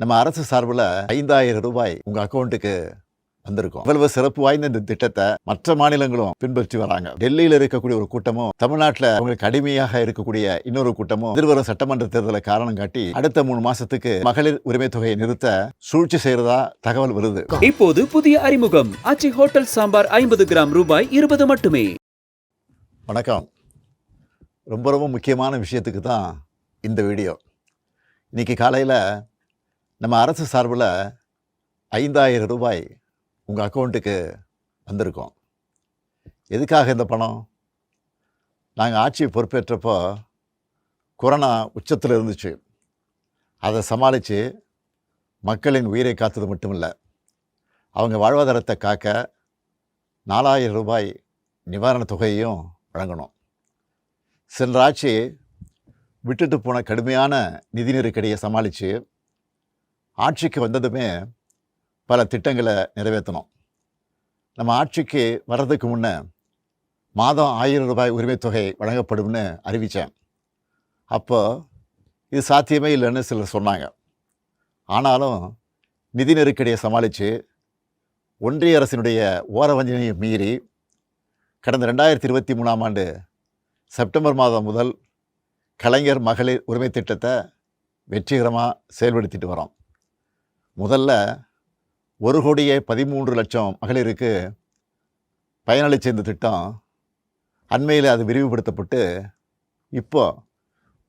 நம்ம அரசு சார்பில் 5,000 ரூபாய் உங்கள் அக்கௌண்ட்டுக்கு வந்திருக்கும். இவ்வளவு சிறப்பு வாய்ந்த இந்த திட்டத்தை மற்ற மாநிலங்களும் பின்பற்றி வராங்க. டெல்லியில் இருக்கக்கூடிய ஒரு கூட்டமும் தமிழ்நாட்டில் அவங்களுக்கு அடிமையாக இருக்கக்கூடிய இன்னொரு கூட்டமும் எதிர்வரும் சட்டமன்ற தேர்தலை காரணம் காட்டி அடுத்த 3 மாசத்துக்கு மகளிர் உரிமை தொகையை நிறுத்த சூழ்ச்சி செய்யறதா தகவல் வருது. இப்போது புதிய அறிமுகம் ஆச்சி ஹோட்டல் சாம்பார் 50 கிராம் ரூபாய் 20 மட்டுமே. வணக்கம். ரொம்ப முக்கியமான விஷயத்துக்கு தான் இந்த வீடியோ. இன்னைக்கு காலையில் நம்ம அரசு சார்பில் 5,000 ரூபாய் உங்கள் அக்கௌண்ட்டுக்கு வந்திருக்கோம். எதுக்காக இந்த பணம்? நாங்கள் ஆட்சி பொறுப்பேற்றப்போ கொரோனா உச்சத்தில் இருந்துச்சு. அதை சமாளித்து மக்களின் உயிரை காத்தது மட்டும் இல்லை, அவங்க வாழ்வாதாரத்தை காக்க 4,000 ரூபாய் நிவாரணத் தொகையையும் வழங்கணும். சென்ற ஆட்சி விட்டுட்டு போன கடுமையான நிதி நெருக்கடியை சமாளித்து ஆட்சிக்கு வந்ததுமே பல திட்டங்களை நிறைவேற்றணும். நம்ம ஆட்சிக்கு வர்றதுக்கு முன்னே மாதம் 1,000 ரூபாய் உரிமைத் தொகை வழங்கப்படும்னு அறிவித்தேன். அப்போ இது சாத்தியமே இல்லைன்னு சிலர் சொன்னாங்க. ஆனாலும் நிதி நெருக்கடியை சமாளித்து ஒன்றிய அரசினுடைய ஓரவஞ்சனையை மீறி கடந்த 2023ஆம் ஆண்டு செப்டம்பர் மாதம் முதல் கலைஞர் மகளிர் உரிமை திட்டத்தை வெற்றிகரமாக செயல்படுத்திட்டு வரோம். முதல்ல 1,13,00,000 மகளிருக்கு பயனளித்த இந்த திட்டம் அண்மையில் அது விரிவுபடுத்தப்பட்டு இப்போ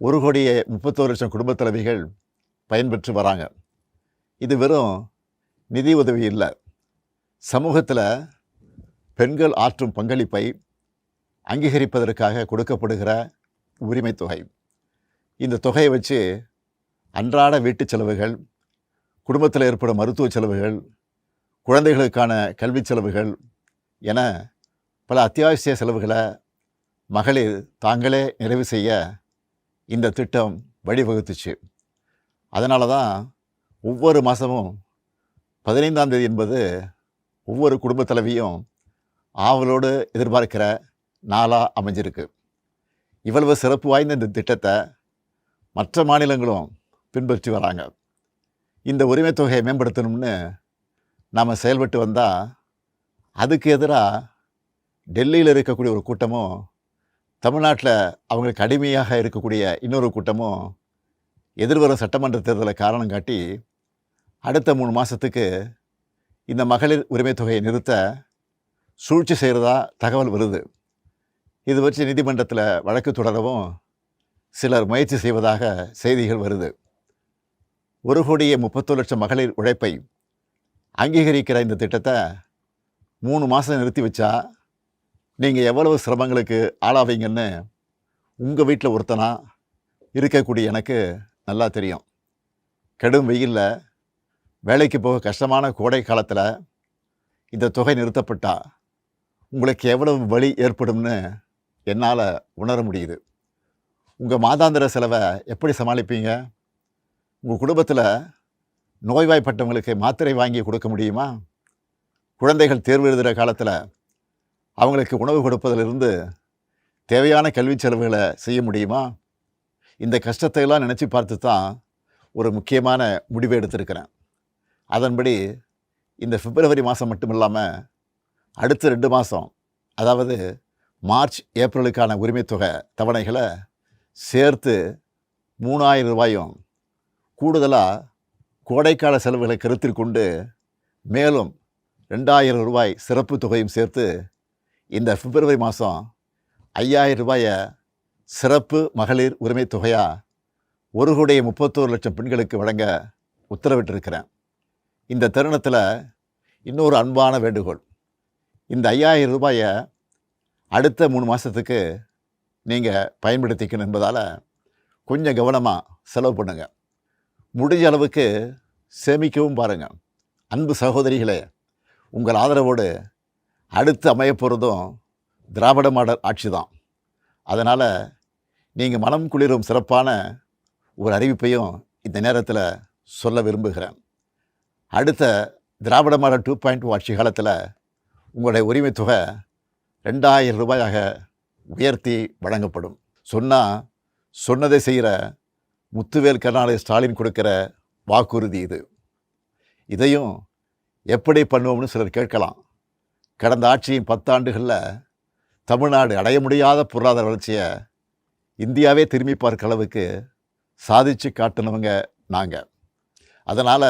1,31,00,000 குடும்பத் தலைவிகள் பயன்பெற்று வராங்க. இது வெறும் நிதி உதவி இல்லை, சமூகத்தில் பெண்கள் ஆற்றும் பங்களிப்பை அங்கீகரிப்பதற்காக கொடுக்கப்படுகிற உரிமை தொகை. இந்த தொகையை வச்சு அன்றாட வீட்டு செலவுகள், குடும்பத்தில் ஏற்படும் மருத்துவ செலவுகள், குழந்தைகளுக்கான கல்வி செலவுகள் என பல அத்தியாவசிய செலவுகளை மகளிர் தாங்களே நிறைவு செய்ய இந்த திட்டம் வழிவகுத்துச்சு. அதனால தான் ஒவ்வொரு மாதமும் 15ஆம் தேதி என்பது ஒவ்வொரு குடும்பத் தலைவியும் ஆவலோடு எதிர்பார்க்கிற நாளாக அமைஞ்சிருக்கு. இவ்வளவு சிறப்பு வாய்ந்த இந்த திட்டத்தை மற்ற மாநிலங்களும் பின்பற்றி வராங்க. இந்த உரிமை தொகையை மேம்படுத்தணும்னு நாம் செயல்பட்டு வந்தால் அதுக்கு எதிராக டெல்லியில் இருக்கக்கூடிய ஒரு கூட்டமும் தமிழ்நாட்டில் அவங்களுக்கு அடிமையாக இருக்கக்கூடிய இன்னொரு கூட்டமும் எதிர்வரும் சட்டமன்ற தேர்தலை காரணம் காட்டி அடுத்த 3 மாதத்துக்கு இந்த மகளிர் உரிமை தொகையை நிறுத்த சூழ்ச்சி செய்கிறதா தகவல் வருது. இது வச்சு நீதிமன்றத்தில் வழக்கு தொடரவும் சிலர் முயற்சி செய்வதாக செய்திகள் வருது. 1,31,00,000 மகளிர் உழைப்பை அங்கீகரிக்கிற இந்த திட்டத்தை 3 மாதம் நிறுத்தி வச்சா நீங்கள் எவ்வளவு சிரமங்களுக்கு ஆளாவீங்கன்னு உங்கள் வீட்டில் ஒருத்தனா இருக்கக்கூடிய எனக்கு நல்லா தெரியும். கடும் வெயிலில் வேலைக்கு போக கஷ்டமான கோடை காலத்தில் இந்த தொகை நிறுத்தப்பட்டால் உங்களுக்கு எவ்வளவு வலி ஏற்படும்னு என்னால் உணர முடியுது. உங்கள் மாதாந்திர செலவை எப்படி சமாளிப்பீங்க? உங்கள் குடும்பத்தில் நோய்வாய்ப்பட்டவங்களுக்கு மாத்திரை வாங்கி கொடுக்க முடியுமா? குழந்தைகள் தேர்வு எழுதுகிற காலத்தில் அவங்களுக்கு உணவு கொடுப்பதிலிருந்து தேவையான கல்வி செலவுகளை செய்ய முடியுமா? இந்த கஷ்டத்தையெல்லாம் நினச்சி பார்த்து தான் ஒரு முக்கியமான முடிவை எடுத்திருக்கிறேன். அதன்படி இந்த பிப்ரவரி மாதம் மட்டும் இல்லாமல் அடுத்த 2 மாதம், அதாவது மார்ச் ஏப்ரலுக்கான உரிமை தொகை தவணைகளை சேர்த்து 3,000 ரூபாயும் கூடுதலாக கோடைக்கால செலவுகளை கருத்தில் கொண்டு மேலும் 2,000 ரூபாய் சிறப்பு தொகையும் சேர்த்து இந்த பிப்ரவரி மாதம் 5,000 ரூபாயை சிறப்பு மகளிர் உரிமை தொகையாக 1,31,00,000 பெண்களுக்கு வழங்க உத்தரவிட்டிருக்கிறேன். இந்த தருணத்தில் இன்னொரு அன்பான வேண்டுகோள். இந்த 5,000 ரூபாயை அடுத்த 3 மாதத்துக்கு நீங்கள் பயன்படுத்திக்கணும் என்பதால் கொஞ்சம் கவனமாக செலவு பண்ணுங்கள். முடிஞ்ச அளவுக்கு சேமிக்கவும் பாருங்கள். அன்பு சகோதரிகளே, உங்கள் ஆதரவோடு அடுத்து அமையப்போகிறதும் திராவிட மாடல் ஆட்சி தான். அதனால் நீங்கள் மனம் குளிரும் சிறப்பான ஒரு அறிவிப்பையும் இந்த நேரத்தில் சொல்ல விரும்புகிறேன். அடுத்த திராவிட மாடல் 2.0 ஆட்சி காலத்தில் உங்களுடைய உரிமை தொகை 2,000 ரூபாயாக உயர்த்தி வழங்கப்படும். சொன்னால் சொன்னதை செய்கிற முத்துவேல் கருணாநிதி ஸ்டாலின் கொடுக்கிற வாக்குறுதி இது. இதையும் எப்படி பண்ணுவோம்னு சிலர் கேட்கலாம். கடந்த ஆட்சியின் 10 ஆண்டுகளில் தமிழ்நாடு அடைய முடியாத பொருளாதார வளர்ச்சியை இந்தியாவே திரும்பி பார்க்க அளவுக்கு சாதிச்சு காட்டினவங்க நாங்கள். அதனால்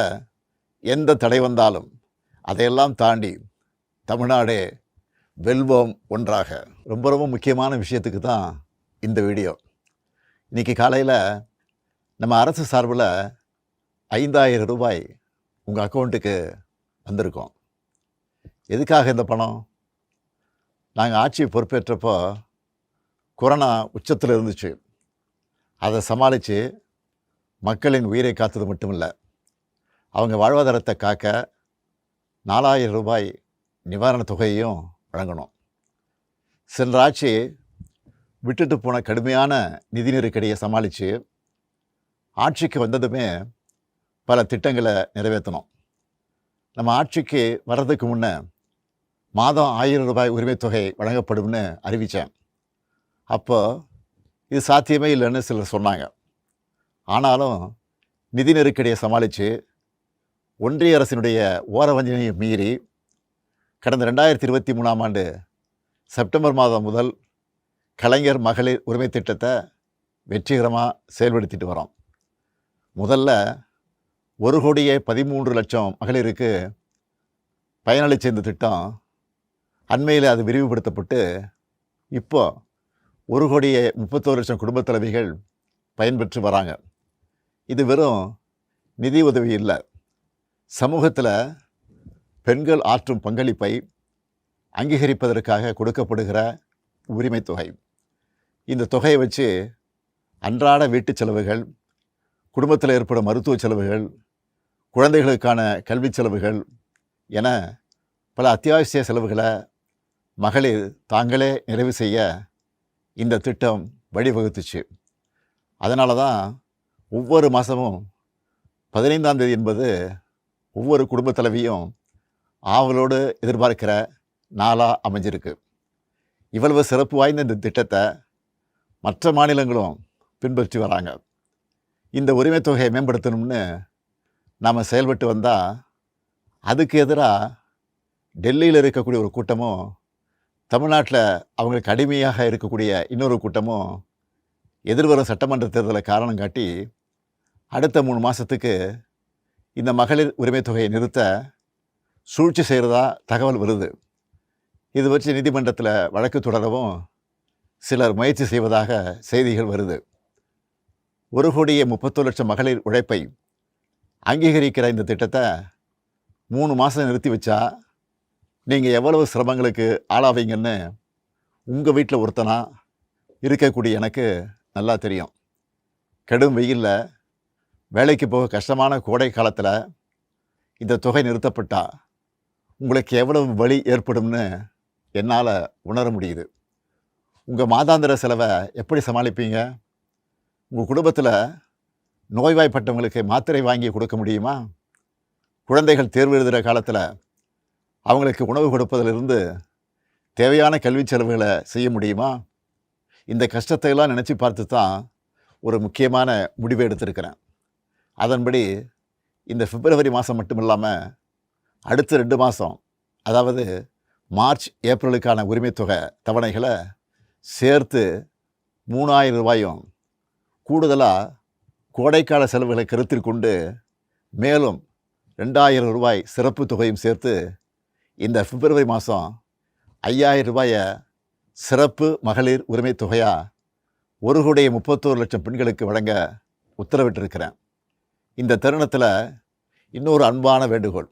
எந்த தடை வந்தாலும் அதையெல்லாம் தாண்டி தமிழ்நாடே வெல்வோம் ஒன்றாக. ரொம்ப ரொம்ப முக்கியமான விஷயத்துக்கு தான் இந்த வீடியோ. இன்றைக்கி காலையில் நம்ம அரசு சார்பில் 5000 ரூபாய் உங்கள் அக்கௌண்ட்டுக்கு வந்திருக்கோம். எதுக்காக இந்த பணம்? நாங்கள் ஆட்சி பொறுப்பேற்றப்போ கொரோனா உச்சத்தில் இருந்துச்சு. அதை சமாளித்து மக்களின் உயிரை காத்தது மட்டும் இல்லை, அவங்க வாழ்வாதாரத்தை காக்க 4000 ரூபாய் நிவாரணத் தொகையையும் வழங்கணும். சென்ற ஆட்சி விட்டுட்டு போன கடுமையான நிதி நெருக்கடியை சமாளித்து ஆட்சிக்கு வந்ததுமே பல திட்டங்களை நிறைவேற்றணும். நம்ம ஆட்சிக்கு வர்றதுக்கு முன்னே மாதம் 1000 ரூபாய் உரிமைத் தொகை வழங்கப்படும்னு அறிவித்தேன். அப்போ இது சாத்தியமே இல்லைன்னு சிலர் சொன்னாங்க. ஆனாலும் நிதி நெருக்கடியை சமாளித்து ஒன்றிய அரசினுடைய ஓரவஞ்சனையை மீறி கடந்த 2023ஆம் ஆண்டு செப்டம்பர் மாதம் முதல் கலைஞர் மகளிர் உரிமை திட்டத்தை வெற்றிகரமாக செயல்படுத்திட்டு வரோம். முதல்ல 1,13,00,000 மகளிருக்கு பயனளிச்ச இந்த திட்டம் அண்மையில் அது விரிவுபடுத்தப்பட்டு இப்போ 1,31,00,000 குடும்பத் தலைவிகள் பயன்பெற்று வராங்க. இது வெறும் நிதி உதவி இல்லை, சமூகத்தில் பெண்கள் ஆற்றும் பங்களிப்பை அங்கீகரிப்பதற்காக கொடுக்கப்படுகிற உரிமை தொகை. இந்த தொகையை வச்சு அன்றாட வீட்டு செலவுகள், குடும்பத்தில் ஏற்படும் மருத்துவ செலவுகள், குழந்தைகளுக்கான கல்வி செலவுகள் என பல அத்தியாவசிய செலவுகளை மகளிர் தாங்களே நிறைவு செய்ய இந்த திட்டம் வழிவகுத்துச்சு. அதனால தான் ஒவ்வொரு மாதமும் 15ஆம் தேதி என்பது ஒவ்வொரு குடும்பத் தலைவியும் ஆவலோடு எதிர்பார்க்கிற நாளாக அமைஞ்சிருக்கு. இவ்வளவு சிறப்பு வாய்ந்த இந்த திட்டத்தை மற்ற மாநிலங்களும் பின்பற்றி வராங்க. இந்த உரிமை தொகையை மேம்படுத்தணும்னு நாம் செயல்பட்டு வந்தால் அதுக்கு எதிராக டெல்லியில் இருக்கக்கூடிய ஒரு கூட்டமும், தமிழ்நாட்டில் அவங்களுக்கு அடிமையாக இருக்கக்கூடிய இன்னொரு கூட்டமும் எதிர்வரும் சட்டமன்ற தேர்தலை காரணம் காட்டி அடுத்த 3 மாதத்துக்கு இந்த மகளிர் உரிமை தொகையை நிறுத்த சூழ்ச்சி செய்கிறதா தகவல் வருது. இது வச்சு நீதிமன்றத்தில் வழக்கு தொடரவும் சிலர் முயற்சி செய்வதாக செய்திகள் வருது. 1,31,00,000 மகளிர் உழைப்பை அங்கீகரிக்கிற இந்த திட்டத்தை 3 மாதம் நிறுத்தி வச்சா நீங்கள் எவ்வளவு சிரமங்களுக்கு ஆளாவீங்கன்னு உங்கள் வீட்டில் ஒருத்தனா இருக்கக்கூடிய எனக்கு நல்லா தெரியும். கடும் வெயிலில் வேலைக்கு போக கஷ்டமான கோடை காலத்தில் இந்த தொகை நிறுத்தப்பட்டால் உங்களுக்கு எவ்வளவு வலி ஏற்படும்னு என்னால் உணர முடியுது. உங்கள் மாதாந்திர செலவை எப்படி சமாளிப்பீங்க? உங்கள் குடும்பத்தில் நோய்வாய்ப்பட்டவங்களுக்கு மாத்திரை வாங்கி கொடுக்க முடியுமா? குழந்தைகள் தேர்வு எழுதுகிற காலத்தில் அவங்களுக்கு உணவு கொடுப்பதிலிருந்து தேவையான கல்வி செலவுகளை செய்ய முடியுமா? இந்த கஷ்டத்தையெல்லாம் நினச்சி பார்த்து தான் ஒரு முக்கியமான முடிவை எடுத்திருக்கிறேன். அதன்படி இந்த பிப்ரவரி மாதம் மட்டும் இல்லாமல் அடுத்த 2 மாதம், அதாவது மார்ச் ஏப்ரலுக்கான உரிமைத் தொகை தவணைகளை சேர்த்து 3000 ரூபாயும், கூடுதலாக கோடைக்கால செலவுகளை கருத்தில் கொண்டு மேலும் 2000 ரூபாய் சிறப்பு தொகையும் சேர்த்து இந்த பிப்ரவரி மாதம் 5000 ரூபாயை சிறப்பு மகளிர் உரிமை தொகையாக 1,31,00,000 பெண்களுக்கு வழங்க உத்தரவிட்டிருக்கிறேன். இந்த தருணத்தில் இன்னொரு அன்பான வேண்டுகோள்.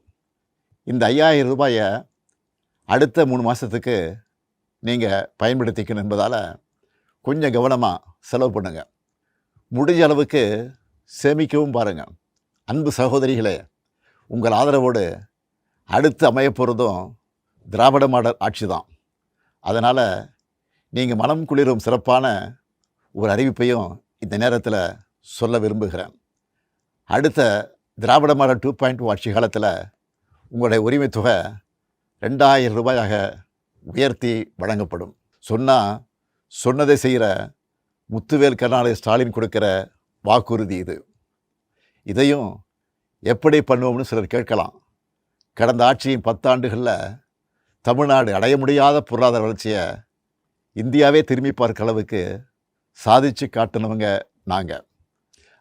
இந்த 5000 ரூபாயை அடுத்த 3 மாதத்துக்கு நீங்கள் பயன்படுத்திக்கணும் என்பதால் கொஞ்சம் கவனமாக செலவு பண்ணுங்கள். முடிஞ்ச அளவுக்கு சேமிக்கவும் பாருங்கள். அன்பு சகோதரிகளே, உங்கள் ஆதரவோடு அடுத்து அமையப்போகிறதும் திராவிட மாடல் ஆட்சி தான். அதனால் நீங்கள் மனம் குளிரும் சிறப்பான ஒரு அறிவிப்பையும் இந்த நேரத்தில் சொல்ல விரும்புகிறேன். அடுத்த திராவிட மாடல் 2.0 ஆட்சி காலத்தில் உங்களுடைய உரிமை தொகை 2000 ரூபாயாக உயர்த்தி வழங்கப்படும். சொன்னதை செய்கிற முத்துவேல் கருணாநிதி ஸ்டாலின் கொடுக்கிற வாக்குறுதி இது. இதையும் எப்படி பண்ணுவோம்னு சிலர் கேட்கலாம். கடந்த ஆட்சியின் 10 ஆண்டுகளில் தமிழ்நாடு அடைய முடியாத பொருளாதார வளர்ச்சியை இந்தியாவே திரும்பி பார்க்க அளவுக்கு சாதிச்சு காட்டினவங்க நாங்கள்.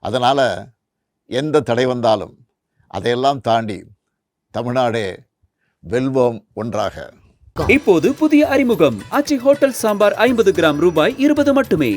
அதனால் எந்த தடை வந்தாலும் அதையெல்லாம் தாண்டி தமிழ்நாடே வெல்வோம் ஒன்றாக. இப்போது புதிய அறிமுகம் ஆச்சி ஹோட்டல் சாம்பார் 50 கிராம் ரூபாய் 20 மட்டுமே.